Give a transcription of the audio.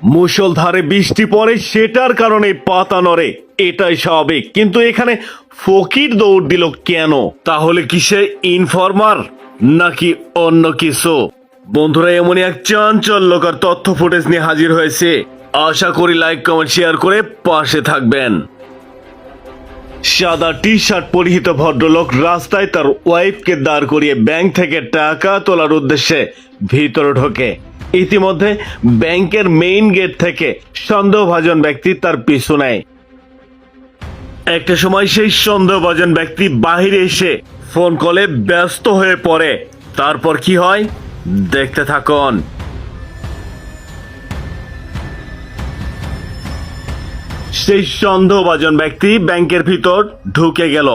মুষলধারে বৃষ্টি পড়ে, সেটার কারণে পাতা নড়ে, এটাই স্বাভাবিক। কিন্তু এখানে ফকির দৌড় দিল কেন? তাহলে কি সে ইনফরমার নাকি অন্য কিছু? বন্ধুরা, এমনই এক চাঞ্চল্যকর তথ্য ফুটেজ নিয়ে হাজির হয়েছে। আশা করি লাইক কমেন্ট শেয়ার করে পাশে থাকবেন। সাদা টি শার্ট পরিহিত ভদ্রলোক রাস্তায় তার ওয়াইফকে দাঁড় করিয়ে ব্যাংক থেকে টাকা তোলার উদ্দেশ্যে ভিতরে ঢোকে। ইতিমধ্যে ব্যাংকের মেইন গেট থেকে সন্দেহভাজন ব্যক্তি তার পিছু নেয়। একটা সময় সেই সন্দেহভাজন ব্যক্তি বাহিরে এসে ফোন কলে ব্যস্ত হয়ে পড়ে। তারপর কি হয় দেখতে থাকুন। সেই সন্দেহভাজন ব্যক্তি ব্যাংকের ভিতর ঢুকে গেল।